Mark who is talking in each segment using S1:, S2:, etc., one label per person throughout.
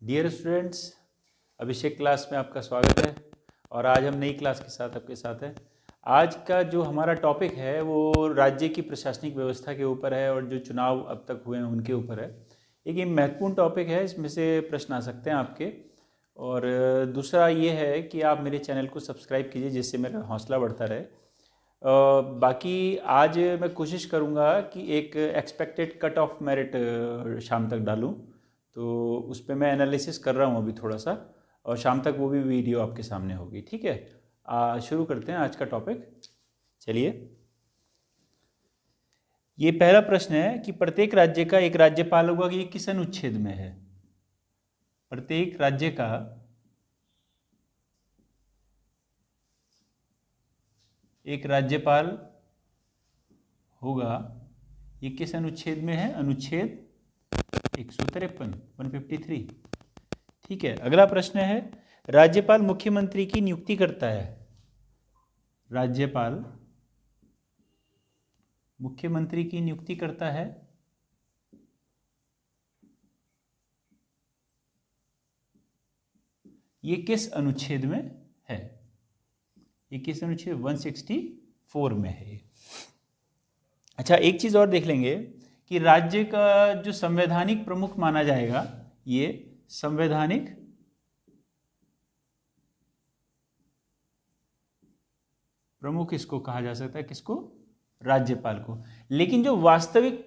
S1: Dear students, अभिषेक class में आपका स्वागत है। और आज हम नई क्लास के साथ आपके साथ हैं। आज का जो हमारा टॉपिक है वो राज्य की प्रशासनिक व्यवस्था के ऊपर है और जो चुनाव अब तक हुए हैं उनके ऊपर है। एक ये महत्वपूर्ण टॉपिक है, इसमें से प्रश्न आ सकते हैं आपके। और दूसरा ये है कि आप मेरे चैनल को सब्सक्राइब कीजिए जिससे मेरा हौसला बढ़ता रहे। बाकी आज मैं कोशिश करूँगा कि एक एक्सपेक्टेड कट ऑफ मेरिट शाम तक डालूँ, तो उस पर मैं एनालिसिस कर रहा हूँ अभी थोड़ा सा, और शाम तक वो भी वीडियो आपके सामने होगी। ठीक है, शुरू करते हैं आज का टॉपिक। चलिए, ये पहला प्रश्न है कि प्रत्येक राज्य का एक राज्यपाल होगा, कि ये किस अनुच्छेद में है? प्रत्येक राज्य का एक राज्यपाल होगा, ये किस अनुच्छेद में है? अनुच्छेद 153, 153। ठीक है, अगला प्रश्न है, राज्यपाल मुख्यमंत्री की नियुक्ति करता है। राज्यपाल मुख्यमंत्री की नियुक्ति करता है, ये किस अनुच्छेद में है? ये किस अनुच्छेद? 164 में है। अच्छा, एक चीज और देख लेंगे कि राज्य का जो संवैधानिक प्रमुख माना जाएगा, ये संवैधानिक प्रमुख इसको कहा जा सकता है। किसको? राज्यपाल को। लेकिन जो वास्तविक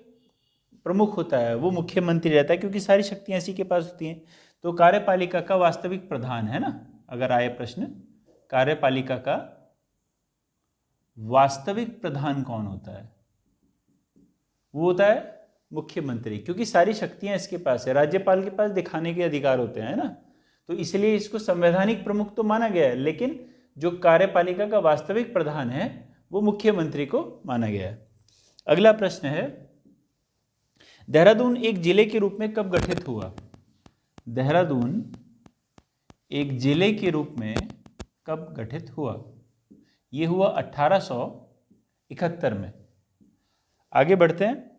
S1: प्रमुख होता है वो मुख्यमंत्री रहता है, क्योंकि सारी शक्तियां इसी के पास होती हैं। तो कार्यपालिका का वास्तविक प्रधान है ना, अगर आए प्रश्न, कार्यपालिका का वास्तविक प्रधान कौन होता है? वो होता है मुख्यमंत्री, क्योंकि सारी शक्तियां इसके पास है। राज्यपाल के पास दिखाने के अधिकार होते हैं ना, तो इसलिए इसको संवैधानिक प्रमुख तो माना गया है, लेकिन जो कार्यपालिका का वास्तविक प्रधान है वो मुख्यमंत्री को माना गया है। अगला प्रश्न है, देहरादून एक जिले के रूप में कब गठित हुआ? देहरादून एक जिले के रूप में कब गठित हुआ? यह हुआ 1871 में। आगे बढ़ते हैं,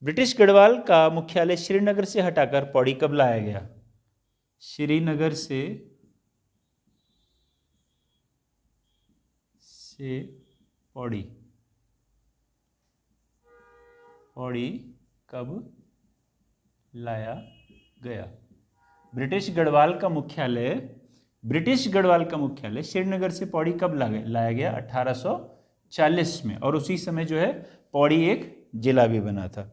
S1: ब्रिटिश गढ़वाल का मुख्यालय श्रीनगर से हटाकर पौड़ी कब लाया गया? श्रीनगर से पौड़ी कब लाया गया? ब्रिटिश गढ़वाल का मुख्यालय श्रीनगर से पौड़ी कब लाया गया? 1840 में। और उसी समय जो है पौड़ी एक जिला भी बना था।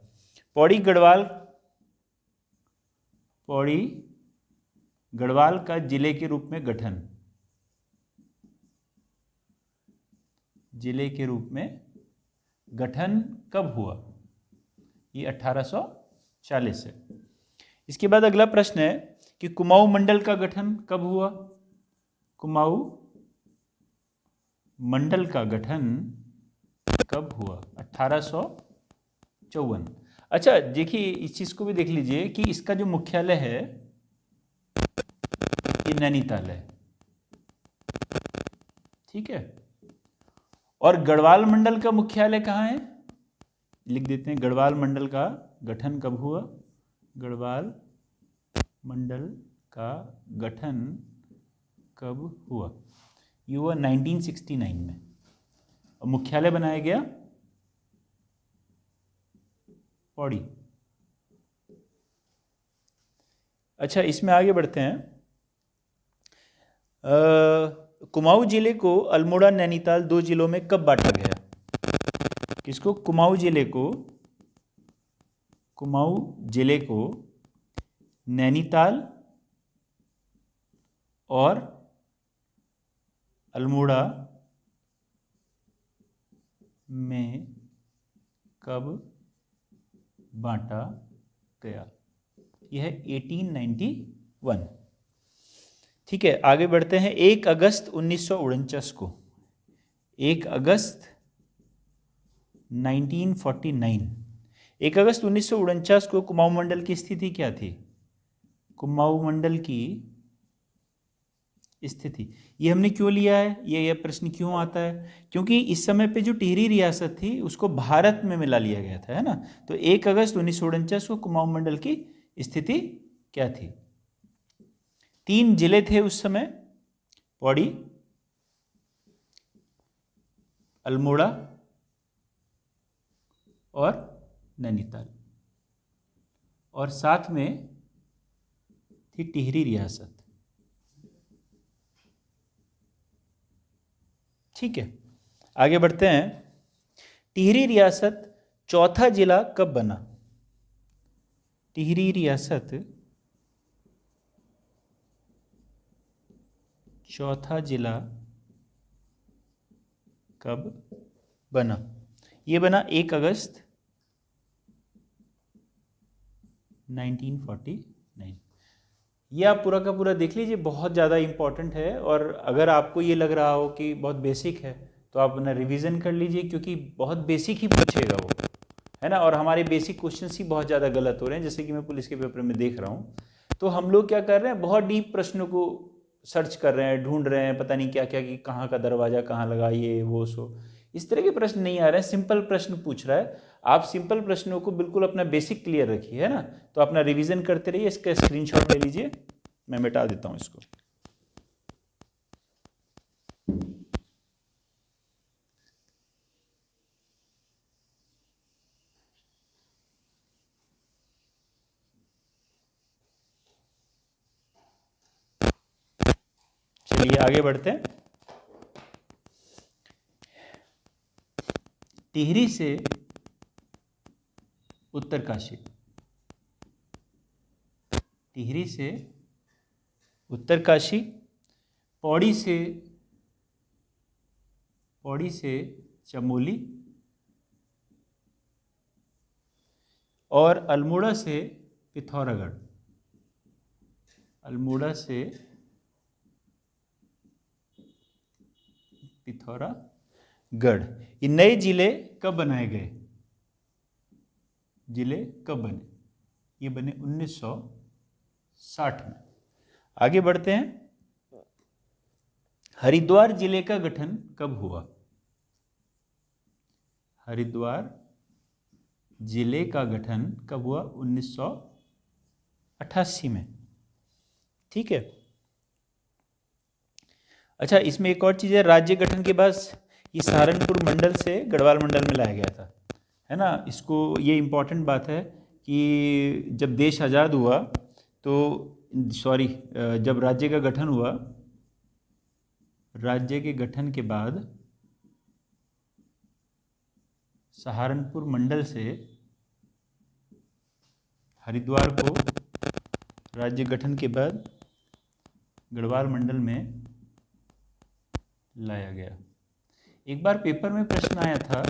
S1: पौड़ी गढ़वाल का जिले के रूप में गठन, कब हुआ? ये 1840 है। इसके बाद अगला प्रश्न है कि कुमाऊं मंडल का गठन कब हुआ? कुमाऊं मंडल का गठन कब हुआ? 1854। अच्छा, देखिए इस चीज को भी देख लीजिए कि इसका जो मुख्यालय है ये नैनीताल है। ठीक है, और गढ़वाल मंडल का मुख्यालय कहाँ है? लिख देते हैं, गढ़वाल मंडल का गठन कब हुआ? गढ़वाल मंडल का गठन कब हुआ? ये हुआ 1969 में। और मुख्यालय बनाया गया पौड़ी। अच्छा, इसमें आगे बढ़ते हैं। कुमाऊं जिले को अल्मोड़ा नैनीताल दो जिलों में कब बांटा गया? किसको? कुमाऊं जिले को नैनीताल और अल्मोड़ा में कब बांटा गया? यह है 1891। ठीक है, आगे बढ़ते हैं। 1 अगस्त 1949 को, 1 अगस्त 1949 को कुमाऊं मंडल की स्थिति क्या थी? कुमाऊं मंडल की स्थिति, ये हमने क्यों लिया है? ये प्रश्न क्यों आता है? क्योंकि इस समय पे जो टिहरी रियासत थी उसको भारत में मिला लिया गया था, है ना। तो 1 अगस्त 1949 को कुमाऊं मंडल की स्थिति क्या थी? 3 जिले थे उस समय, पौड़ी, अल्मोड़ा और नैनीताल, और साथ में थी टिहरी रियासत। ठीक है, आगे बढ़ते हैं। टिहरी रियासत चौथा जिला कब बना? टिहरी रियासत चौथा जिला कब बना? ये बना 1 अगस्त 1949। ये आप पूरा का पूरा देख लीजिए, बहुत ज़्यादा इम्पॉर्टेंट है। और अगर आपको ये लग रहा हो कि बहुत बेसिक है तो आप अपना रिवीजन कर लीजिए, क्योंकि बहुत बेसिक ही पूछेगा वो, है ना। और हमारे बेसिक क्वेश्चंस ही बहुत ज़्यादा गलत हो रहे हैं, जैसे कि मैं पुलिस के पेपर में देख रहा हूँ। तो हम लोग क्या कर रहे हैं, बहुत डीप प्रश्नों को सर्च कर रहे हैं, ढूंढ रहे हैं, पता नहीं क्या क्या, कि कहाँ का दरवाज़ा कहाँ लगा, ये वो सो, इस तरह के प्रश्न नहीं आ रहे हैं। सिंपल प्रश्न पूछ रहा है। आप सिंपल प्रश्नों को बिल्कुल अपना बेसिक क्लियर रखिए, है ना। तो अपना रिवीजन करते रहिए। इसका स्क्रीनशॉट ले लीजिए, मैं मिटा देता हूँ इसको। चलिए आगे बढ़ते हैं। टिहरी से उत्तरकाशी, टिहरी से उत्तरकाशी, पौड़ी से चमोली, और अल्मोड़ा से पिथौरागढ़, अल्मोड़ा से पिथौरागढ़। ये नए जिले कब बनाए गए? जिले कब बने? ये बने 1960 में। आगे बढ़ते हैं। हरिद्वार जिले का गठन कब हुआ? हरिद्वार जिले का गठन कब हुआ? 1988 में। ठीक है। अच्छा, इसमें एक और चीज़ है, राज्य गठन के बाद ये सहारनपुर मंडल से गढ़वाल मंडल में लाया गया था, है ना। इसको, ये इम्पॉर्टेंट बात है कि जब देश आज़ाद हुआ तो जब राज्य का गठन हुआ, राज्य के गठन के बाद सहारनपुर मंडल से हरिद्वार को राज्य गठन के बाद गढ़वाल मंडल में लाया गया। एक बार पेपर में प्रश्न आया था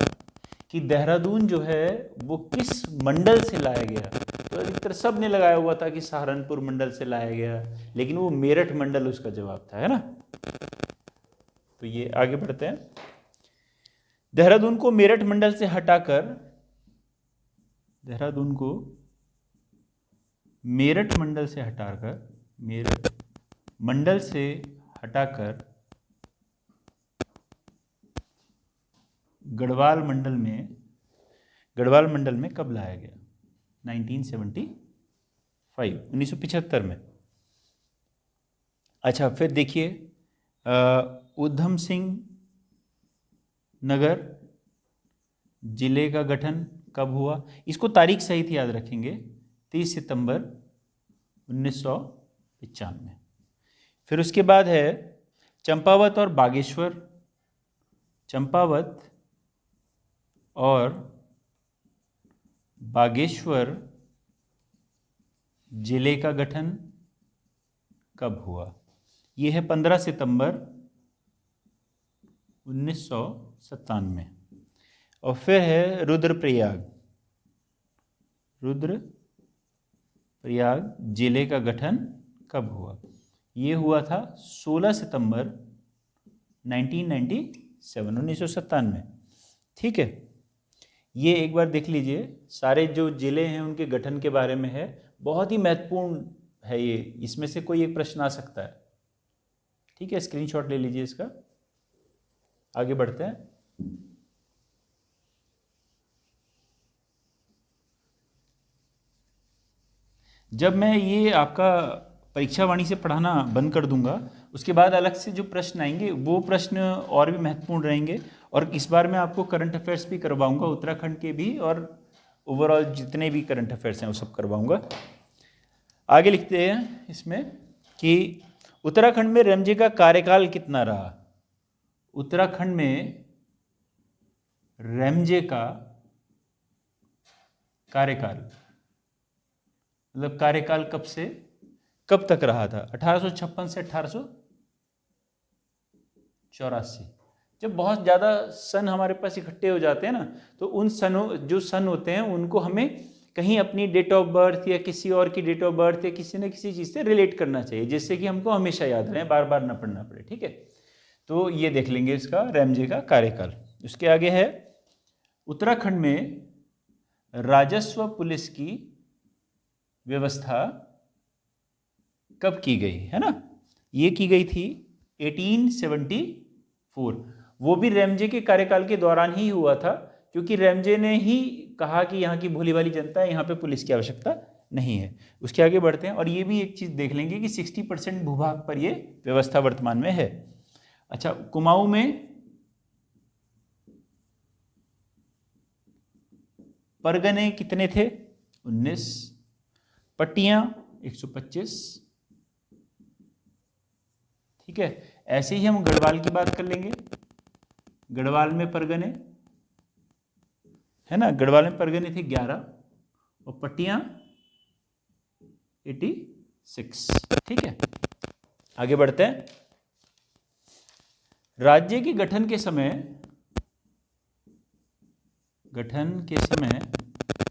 S1: कि देहरादून जो है वो किस मंडल से लाया गया, तो अधिकतर सब ने लगाया हुआ था कि सहारनपुर मंडल से लाया गया, लेकिन वो मेरठ मंडल उसका जवाब था, है ना। तो ये आगे बढ़ते हैं। देहरादून को मेरठ मंडल से हटाकर, देहरादून को मेरठ मंडल से हटाकर, मेरठ मंडल से हटाकर गढ़वाल मंडल में कब लाया गया? 1975 में। अच्छा, फिर देखिए, उधम सिंह नगर जिले का गठन कब हुआ? इसको तारीख सहित याद रखेंगे, 30 सितंबर 1995। फिर उसके बाद है चंपावत और बागेश्वर, चंपावत और बागेश्वर जिले का गठन कब हुआ? यह है 15 सितंबर 1997। और फिर है रुद्रप्रयाग, रुद्रप्रयाग जिले का गठन कब हुआ? ये हुआ था 16 सितंबर 1997। ठीक है, ये एक बार देख लीजिए। सारे जो जिले हैं उनके गठन के बारे में है, बहुत ही महत्वपूर्ण है ये, इसमें से कोई एक प्रश्न आ सकता है। ठीक है, स्क्रीनशॉट ले लीजिए इसका। आगे बढ़ते हैं। जब मैं ये आपका परीक्षा वाणी से पढ़ाना बंद कर दूंगा। उसके बाद अलग से जो प्रश्न आएंगे वो प्रश्न और भी महत्वपूर्ण रहेंगे, और इस बार मैं आपको करंट अफेयर्स भी करवाऊंगा, उत्तराखंड के भी, और ओवरऑल जितने भी करंट अफेयर्स हैं वो सब करवाऊंगा। आगे लिखते हैं इसमें कि उत्तराखंड में रेमजे का कार्यकाल कितना रहा। उत्तराखंड में रेमजे का कार्यकाल मतलब कार्यकाल कब से कब तक रहा था? 1856 से 1884। जब बहुत ज़्यादा सन हमारे पास इकट्ठे हो जाते हैं ना, तो उन सनों जो सन होते हैं उनको हमें कहीं अपनी डेट ऑफ बर्थ या किसी और की डेट ऑफ बर्थ या किसी न किसी चीज़ से रिलेट करना चाहिए, जिससे कि हमको हमेशा याद रहे, बार बार ना पढ़ना पड़े। ठीक है, तो ये देख लेंगे इसका रेमजे का कार्यकाल। उसके आगे है उत्तराखंड में राजस्व पुलिस की व्यवस्था कब की गई, है ना? ये की गई थी 1874। वो भी रेमजे के कार्यकाल के दौरान ही हुआ था, क्योंकि रेमजे ने ही कहा कि यहाँ की भोली भाली जनता है, यहाँ पे पुलिस की आवश्यकता नहीं है। उसके आगे बढ़ते हैं, और ये भी एक चीज़ देख लेंगे कि 60% भूभाग पर ये व्यवस्था वर्तमान में है। अच्छा, कुमाऊं में परगने कितने थे? 19। पट्टियां 125। ठीक है, ऐसे ही हम गढ़वाल की बात कर लेंगे। गढ़वाल में परगने है ना, गढ़वाल में परगने थे 11 और पट्टियां 86। ठीक है, आगे बढ़ते हैं। राज्य के गठन के समय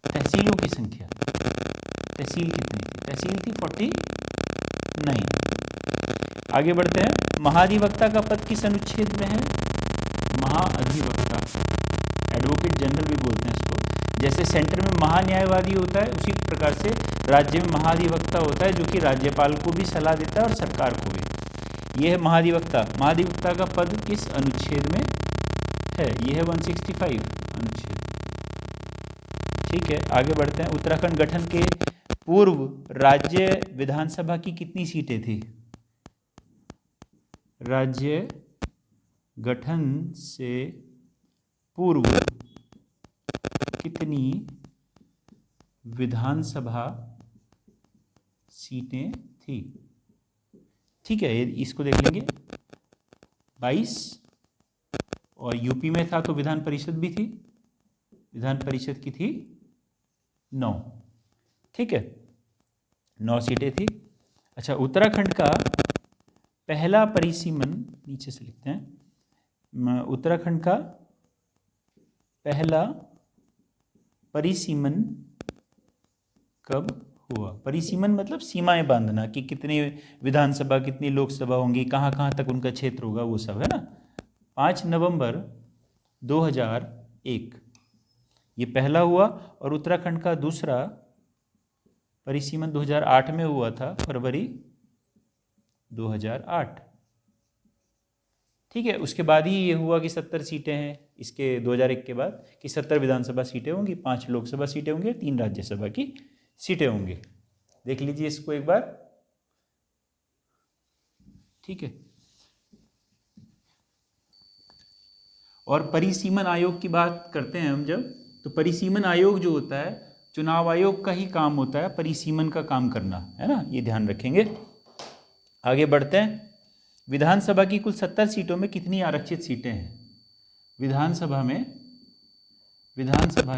S1: तहसीलों की संख्या, तहसील कितनी थी? तहसील थी 49। आगे बढ़ते हैं। महाधिवक्ता का पद किस अनुच्छेद में है? महाअधिवक्ता, एडवोकेट जनरल भी बोलते हैं इसको। जैसे सेंटर में महान्यायवादी होता है, उसी प्रकार से राज्य में महाधिवक्ता होता है, जो कि राज्यपाल को भी सलाह देता है और सरकार को भी। यह है महाधिवक्ता। महाधिवक्ता का पद किस अनुच्छेद में है? यह है 165 अनुच्छेद। ठीक है, आगे बढ़ते हैं। उत्तराखंड गठन के पूर्व राज्य विधानसभा की कितनी सीटें थी? राज्य गठन से पूर्व कितनी विधानसभा सीटें थी? ठीक है, इसको देख लेंगे। 22, और यूपी में था तो विधान परिषद भी थी, विधान परिषद की थी 9। ठीक है, 9 सीटें थी। अच्छा, उत्तराखंड का पहला परिसीमन, नीचे से लिखते हैं, उत्तराखंड का पहला परिसीमन कब हुआ? परिसीमन मतलब सीमाएं बांधना, कि कितनी विधानसभा कितनी लोकसभा होंगी, कहाँ कहाँ तक उनका क्षेत्र होगा, वो सब, है ना। 5 नवंबर 2001 ये पहला हुआ, और उत्तराखंड का दूसरा परिसीमन 2008 में हुआ था, फरवरी 2008। ठीक है, उसके बाद ही ये हुआ कि 70 सीटें हैं, इसके 2001 के बाद, कि 70 विधानसभा सीटें होंगी, 5 लोकसभा सीटें होंगी, 3 राज्यसभा की सीटें होंगी। देख लीजिए इसको एक बार। ठीक है, और परिसीमन आयोग की बात करते हैं हम जब, तो परिसीमन आयोग जो होता है, चुनाव आयोग का ही काम होता है परिसीमन का काम करना, है ना, ये ध्यान रखेंगे। आगे बढ़ते हैं। विधानसभा की कुल 70 सीटों में कितनी आरक्षित सीटें हैं? विधानसभा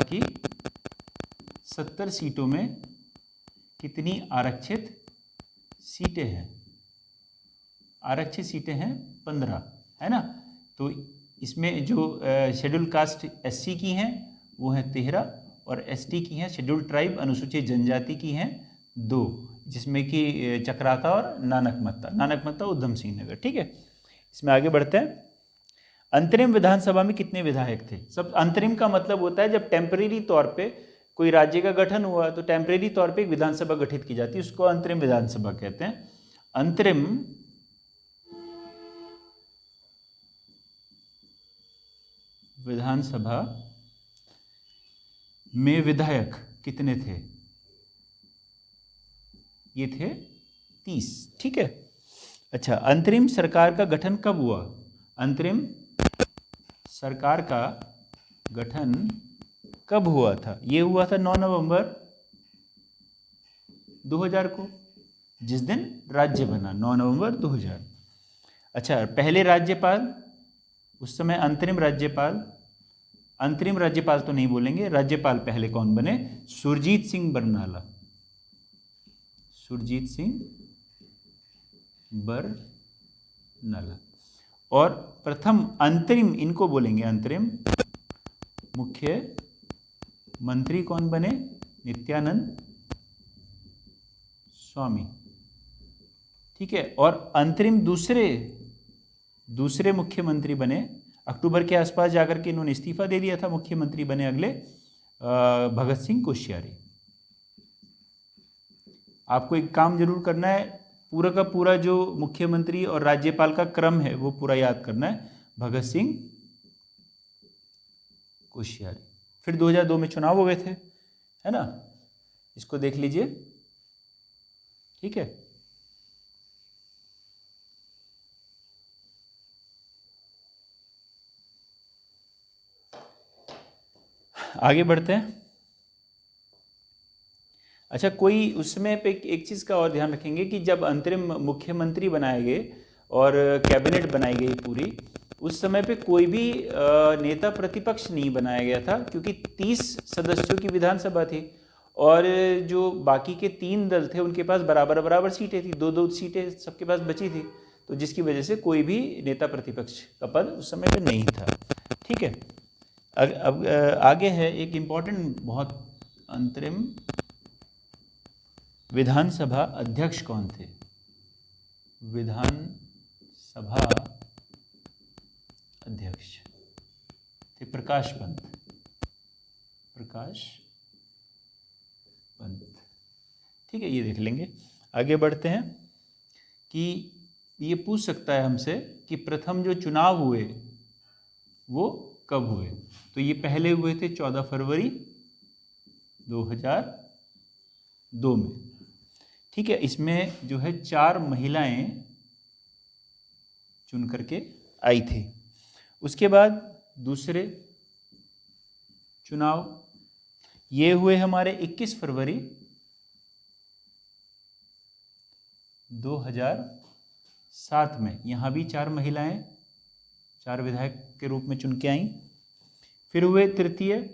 S1: की 70 सीटों में कितनी आरक्षित सीटें हैं? आरक्षित सीटें हैं 15, है ना। तो इसमें जो शेड्यूल कास्ट एससी की हैं वो हैं 13, और एसटी की हैं, शेड्यूल ट्राइब अनुसूचित जनजाति की हैं 2, जिसमें कि चक्राता और नानकमत्ता उधम सिंह नगर। ठीक है, इसमें आगे बढ़ते हैं। अंतरिम विधानसभा में कितने विधायक थे? सब अंतरिम का मतलब होता है जब टेम्परेरी तौर पे कोई राज्य का गठन हुआ तो टेम्परेरी तौर पे एक विधानसभा गठित की जाती है, उसको अंतरिम विधानसभा कहते हैं। अंतरिम विधानसभा में विधायक कितने थे? ये थे 30। ठीक है। अच्छा, अंतरिम सरकार का गठन कब हुआ? अंतरिम सरकार का गठन कब हुआ था? ये हुआ था 9 नवंबर 2000 को, जिस दिन राज्य बना, 9 नवंबर 2000। अच्छा, पहले राज्यपाल उस समय अंतरिम राज्यपाल तो नहीं बोलेंगे, राज्यपाल पहले कौन बने? सुरजीत सिंह बरनाला। सुरजीत सिंह बरनाला। और प्रथम अंतरिम, इनको बोलेंगे अंतरिम मुख्य मंत्री कौन बने? नित्यानंद स्वामी। ठीक है। और अंतरिम दूसरे मुख्यमंत्री बने, अक्टूबर के आसपास जाकर के इन्होंने इस्तीफा दे दिया था, मुख्यमंत्री बने अगले भगत सिंह कोश्यारी। आपको एक काम जरूर करना है, पूरा का पूरा जो मुख्यमंत्री और राज्यपाल का क्रम है वो पूरा याद करना है। भगत सिंह कोश्यारी। फिर 2002 में चुनाव हो गए थे, है ना, इसको देख लीजिए। ठीक है। आगे बढ़ते हैं। अच्छा, कोई उसमें पे एक चीज़ का और ध्यान रखेंगे कि जब अंतरिम मुख्यमंत्री बनाए गए और कैबिनेट बनाई गई पूरी, उस समय पे कोई भी नेता प्रतिपक्ष नहीं बनाया गया था, क्योंकि 30 सदस्यों की विधानसभा थी और जो बाकी के 3 दल थे उनके पास बराबर सीटें थी, 2-2 सीटें सबके पास बची थी, तो जिसकी वजह से कोई भी नेता प्रतिपक्ष का पद उस समय पे नहीं था। ठीक है। अब आगे है एक इम्पॉर्टेंट बहुत, अंतरिम विधानसभा अध्यक्ष कौन थे? विधानसभा अध्यक्ष थे प्रकाश पंत। ठीक है, ये देख लेंगे। आगे बढ़ते हैं कि ये पूछ सकता है हमसे कि प्रथम जो चुनाव हुए वो कब हुए? तो ये पहले हुए थे 14 फरवरी 2002 में। ठीक है। इसमें जो है 4 महिलाएं चुन करके आई थी। उसके बाद दूसरे चुनाव ये हुए हमारे 21 फरवरी 2007 में। यहाँ भी 4 महिलाएं 4 विधायक के रूप में चुन के आई। फिर हुए तृतीय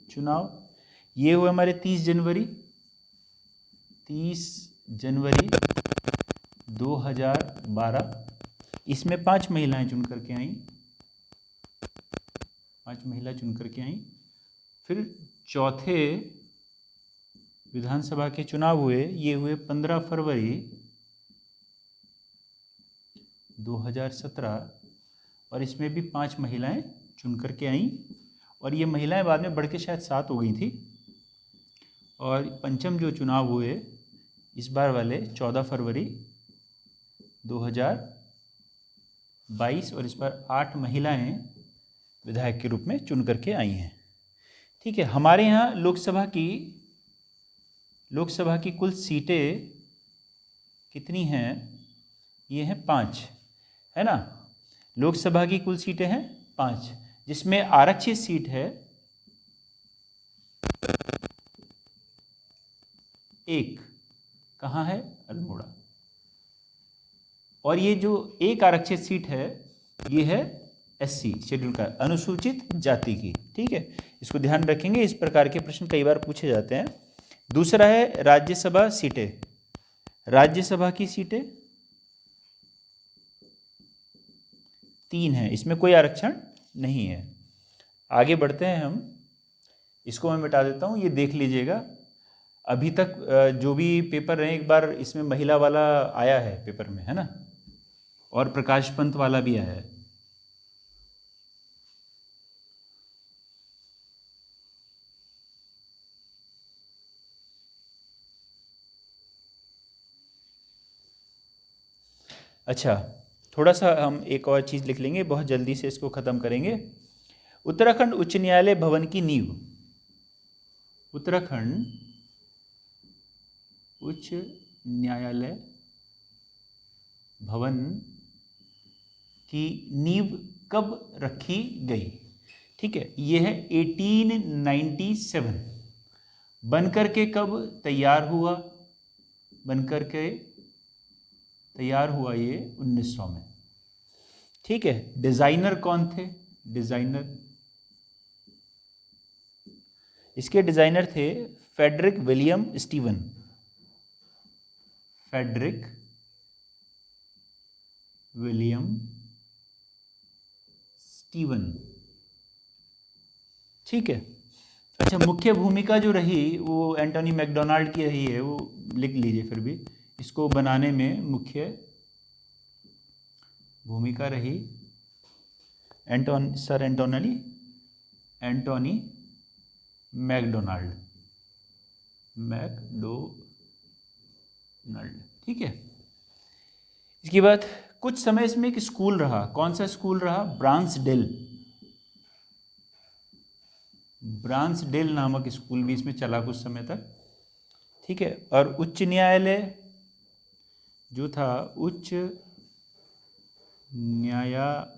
S1: चुनाव, ये हुए हमारे 30 जनवरी 2012। इसमें 5 महिलाएं चुन करके आई, 5 महिला चुन करके आई। फिर चौथे विधानसभा के चुनाव हुए, ये हुए 15 फरवरी 2017 और इसमें भी 5 महिलाएं चुन करके आई और ये महिलाएं बाद में बढ़ के शायद 7 हो गई थी। और पंचम जो चुनाव हुए इस बार वाले 14 फरवरी 2022 और इस बार 8 महिलाएं विधायक के रूप में चुन करके आई हैं। ठीक है। हमारे यहाँ लोकसभा की कुल सीटें कितनी हैं? ये हैं 5, है ना। लोकसभा की कुल सीटें हैं 5, जिसमें आरक्षित सीट है 1। कहाँ है? अल्मोड़ा। और ये जो एक आरक्षित सीट है ये है SC शेड्यूल का, अनुसूचित जाति की। ठीक है, इसको ध्यान रखेंगे, इस प्रकार के प्रश्न कई बार पूछे जाते हैं। दूसरा है राज्यसभा सीटें। राज्यसभा की सीटें 3 हैं, इसमें कोई आरक्षण नहीं है। आगे बढ़ते हैं हम, इसको मैं मिटा देता हूँ, ये देख लीजिएगा। अभी तक जो भी पेपर रहे, एक बार इसमें महिला वाला आया है पेपर में, है ना, और प्रकाश पंत वाला भी आया है। अच्छा, थोड़ा सा हम एक और चीज़ लिख लेंगे, बहुत जल्दी से इसको ख़त्म करेंगे। उत्तराखंड उच्च न्यायालय भवन की नींव। उत्तराखंड उच्च न्यायालय भवन की नींव कब रखी गई? ठीक है, ये है 1897। बनकर के कब तैयार हुआ? बनकर के तैयार हुआ ये 1900 में। ठीक है, डिजाइनर कौन थे? डिजाइनर, इसके डिजाइनर थे Frederick William Steven. Frederick William Steven. ठीक है। अच्छा, मुख्य भूमिका जो रही वो एंटोनी मैकडोनाल्ड की रही है, वो लिख लीजिए फिर भी। इसको बनाने में मुख्य भूमिका रही एंटोनी मैकडोनाल्ड। ठीक है। इसके बाद कुछ समय इसमें एक स्कूल रहा। कौन सा स्कूल रहा? ब्रांसडेल नामक स्कूल भी इसमें चला कुछ समय तक। ठीक है। और उच्च न्यायालय जो था, उच्च न्यायालय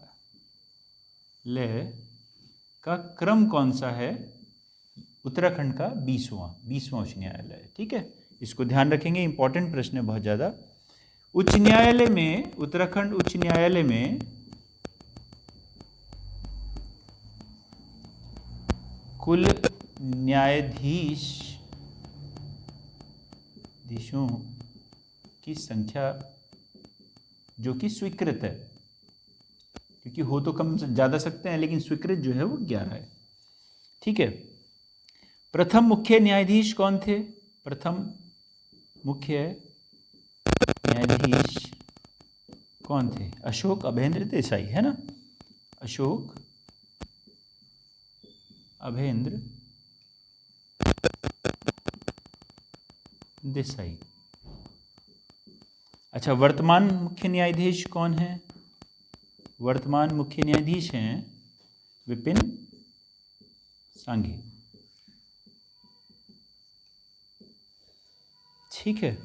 S1: का क्रम कौन सा है? उत्तराखंड का 20वां उच्च न्यायालय। ठीक है, इसको ध्यान रखेंगे, इंपॉर्टेंट प्रश्न है बहुत ज़्यादा। उच्च न्यायालय में, उत्तराखंड उच्च न्यायालय में कुल न्यायाधीशों की संख्या जो कि स्वीकृत है, क्योंकि हो तो कम ज़्यादा सकते हैं, लेकिन स्वीकृत जो है वो 11 है। ठीक है। प्रथम मुख्य न्यायाधीश कौन थे? प्रथम मुख्य न्यायाधीश कौन थे? अशोक अभेंद्र देसाई, है ना? अशोक अभेंद्र देसाई। अच्छा, वर्तमान मुख्य न्यायाधीश कौन है? वर्तमान मुख्य न्यायाधीश हैं विपिन सांघी। ठीक है।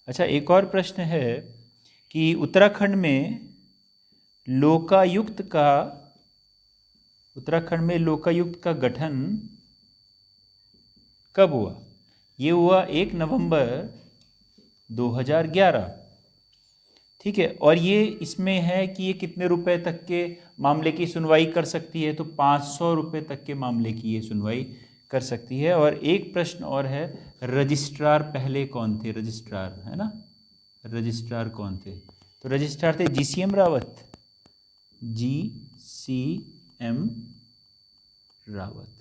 S1: अच्छा, एक और प्रश्न है कि उत्तराखंड में लोकायुक्त का गठन कब हुआ? ये हुआ 1 नवंबर 2011। ठीक है। और ये इसमें है कि ये कितने रुपए तक के मामले की सुनवाई कर सकती है? तो 500 रुपए तक के मामले की ये सुनवाई कर सकती है। और एक प्रश्न और है, रजिस्ट्रार पहले कौन थे? रजिस्ट्रार, है ना? रजिस्ट्रार कौन थे? तो रजिस्ट्रार थे GCM रावत। GCM रावत।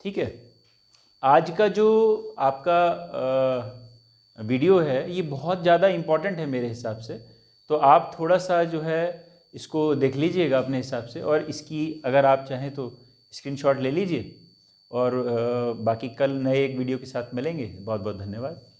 S1: ठीक है। आज का जो आपका वीडियो है ये बहुत ज़्यादा इम्पॉर्टेंट है मेरे हिसाब से, तो आप थोड़ा सा जो है इसको देख लीजिएगा अपने हिसाब से, और इसकी अगर आप चाहें तो स्क्रीनशॉट ले लीजिए। और बाकी कल नए एक वीडियो के साथ मिलेंगे। बहुत बहुत धन्यवाद।